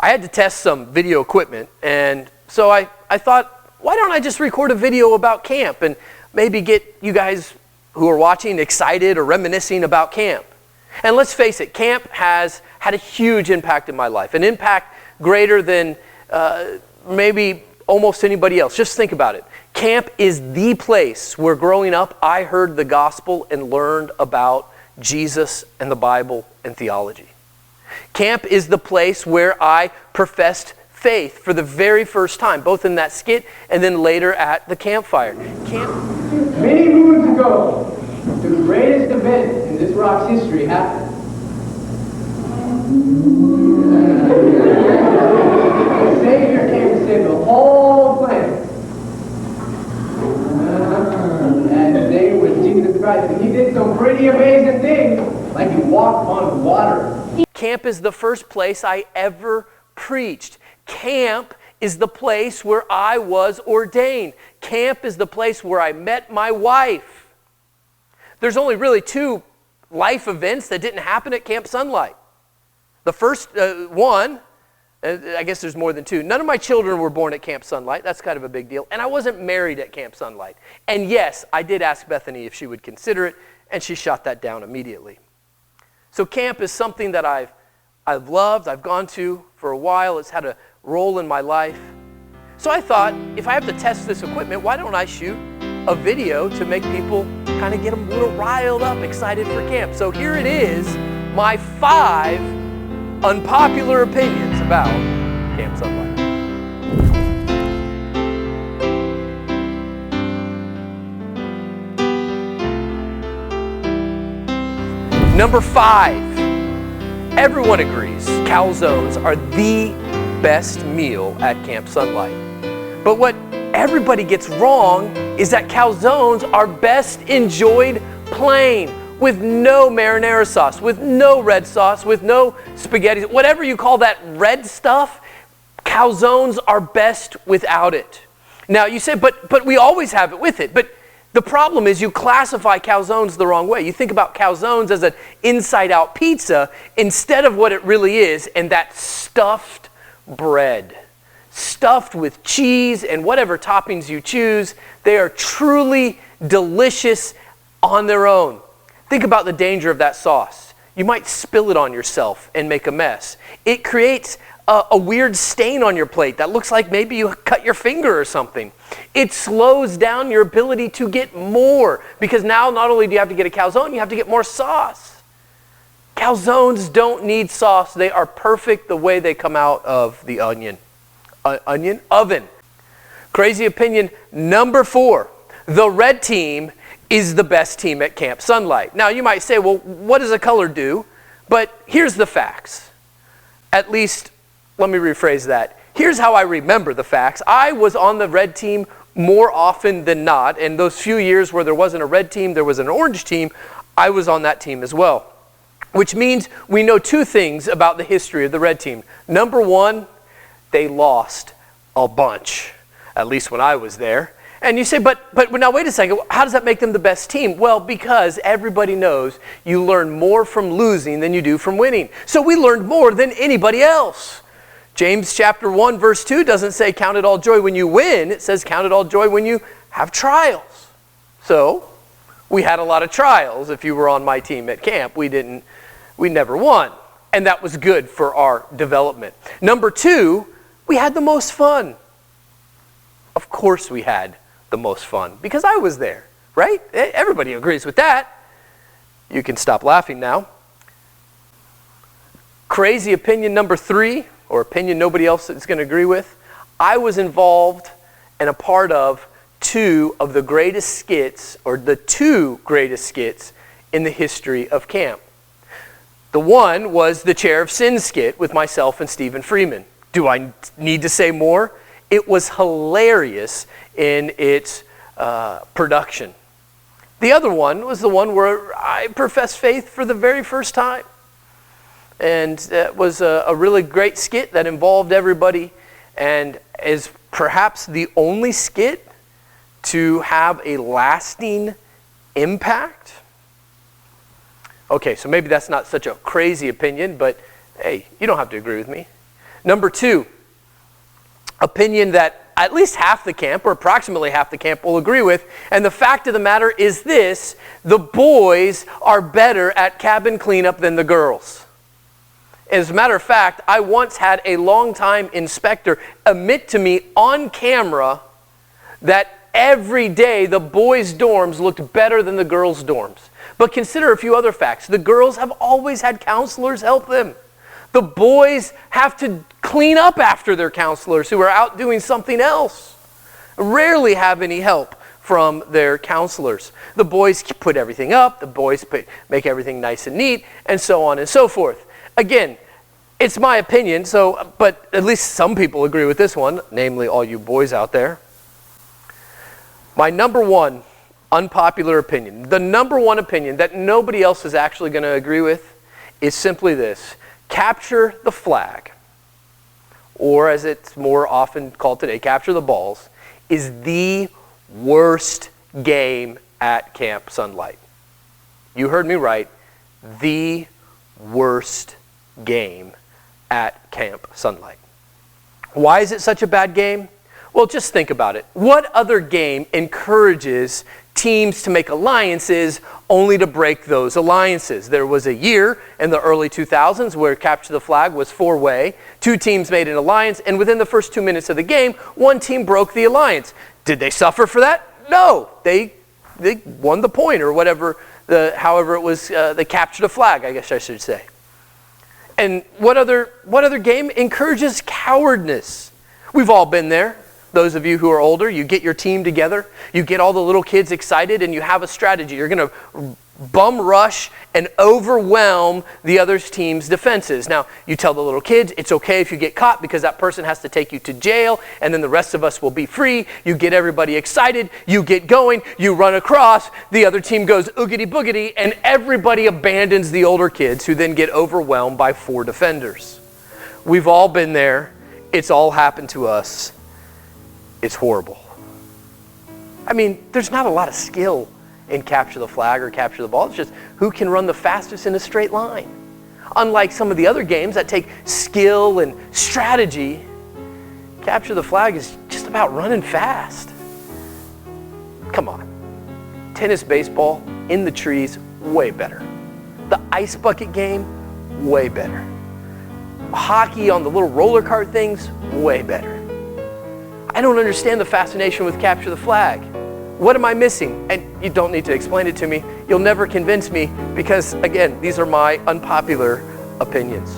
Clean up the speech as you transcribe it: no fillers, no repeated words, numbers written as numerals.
I had to test some video equipment, and so I thought, why don't I just record a video about camp and maybe get you guys who are watching excited or reminiscing about camp. And let's face it, camp has had a huge impact in my life, an impact greater than maybe almost anybody else. Just think about it. Camp is the place where growing up I heard the gospel and learned about Jesus and the Bible and theology. Camp is the place where I professed faith for the very first time, both in that skit and then later at the campfire. Many moons ago, the greatest event in this rock's history happened. The Savior came to save the whole planet. And they was Jesus Christ. And he did some pretty amazing things, like he walked on water. Camp is the first place I ever preached. Camp is the place where I was ordained. Camp is the place where I met my wife. There's only really two life events that didn't happen at Camp Sunlight. The first one, I guess there's more than two. None of my children were born at Camp Sunlight. That's kind of a big deal. And I wasn't married at Camp Sunlight. And yes, I did ask Bethany if she would consider it, and she shot that down immediately. So camp is something that I've loved, I've gone to for a while. It's had a role in my life. So I thought, if I have to test this equipment, why don't I shoot a video to make people kind of get them a little riled up, excited for camp. So here it is, my 5 unpopular opinions about Camp Sunlight. Number 5, everyone agrees calzones are the best meal at Camp Sunlight. But what everybody gets wrong is that calzones are best enjoyed plain, with no marinara sauce, with no red sauce, with no spaghetti, whatever you call that red stuff, calzones are best without it. Now you say, but we always have it with it. But the problem is you classify calzones the wrong way. You think about calzones as an inside-out pizza instead of what it really is, and that stuffed bread. Stuffed with cheese and whatever toppings you choose. They are truly delicious on their own. Think about the danger of that sauce. You might spill it on yourself and make a mess. It creates a weird stain on your plate that looks like maybe you cut your finger or something. It slows down your ability to get more, because now not only do you have to get a calzone, you have to get more sauce. Calzones don't need sauce. They are perfect the way they come out of the oven. Crazy opinion number 4. The red team is the best team at Camp Sunlight. Now you might say, well, what does the color do? But here's the facts. At least, let me rephrase that. Here's how I remember the facts. I was on the red team more often than not. And those few years where there wasn't a red team, there was an orange team, I was on that team as well. Which means we know 2 things about the history of the red team. Number 1, they lost a bunch, at least when I was there. And you say, but now wait a second, how does that make them the best team? Well, because everybody knows you learn more from losing than you do from winning. So we learned more than anybody else. James chapter 1 verse 2 doesn't say count it all joy when you win. It says count it all joy when you have trials. So we had a lot of trials. If you were on my team at camp, we never won. And that was good for our development. Number 2, we had the most fun. Of course we had the most fun, because I was there, right? Everybody agrees with that. You can stop laughing now. Crazy opinion number 3, or opinion nobody else is going to agree with. I was involved and a part of 2 of the greatest skits, or the 2 greatest skits in the history of camp. The one was the Chair of Sin skit with myself and Stephen Freeman. Do I need to say more? It was hilarious in its production. The other one was the one where I professed faith for the very first time. And that was a really great skit that involved everybody, and is perhaps the only skit to have a lasting impact. Okay, so maybe that's not such a crazy opinion, but hey, you don't have to agree with me. Number 2, opinion that at least half the camp, or approximately half the camp, will agree with, and the fact of the matter is this: the boys are better at cabin cleanup than the girls. As a matter of fact, I once had a longtime inspector admit to me on camera that every day the boys' dorms looked better than the girls' dorms. But consider a few other facts. The girls have always had counselors help them. The boys have to clean up after their counselors who are out doing something else. Rarely have any help from their counselors. The boys put everything up, the boys make everything nice and neat, and so on and so forth. Again, it's my opinion, but at least some people agree with this one, namely all you boys out there. My number 1 unpopular opinion, the number 1 opinion that nobody else is actually going to agree with, is simply this: capture the flag, or as it's more often called today, capture the balls, is the worst game at Camp Sunlight. You heard me right. The worst game at Camp Sunlight. Why is it such a bad game? Well, just think about it. What other game encourages teams to make alliances only to break those alliances? There was a year in the early 2000s where capture the flag was 4-way. 2 teams made an alliance, and within the first 2 minutes of the game, 1 team broke the alliance. Did they suffer for that? No. They won the point, or whatever, however it was, they captured a flag, I guess I should say. And what other game encourages cowardness? We've all been there. Those of you who are older, you get your team together, you get all the little kids excited, and you have a strategy. You're going to bum rush and overwhelm the other team's defenses. Now, you tell the little kids, it's okay if you get caught because that person has to take you to jail, and then the rest of us will be free. You get everybody excited, you get going, you run across, the other team goes oogity boogity, and everybody abandons the older kids, who then get overwhelmed by 4 defenders. We've all been there. It's all happened to us. It's horrible. I mean, there's not a lot of skill in capture the flag or capture the ball. It's just who can run the fastest in a straight line. Unlike some of the other games that take skill and strategy, capture the flag is just about running fast. Come on. Tennis, baseball, in the trees, way better. The ice bucket game, way better. Hockey on the little roller cart things, way better. I don't understand the fascination with capture the flag. What am I missing? And you don't need to explain it to me. You'll never convince me because, again, these are my unpopular opinions.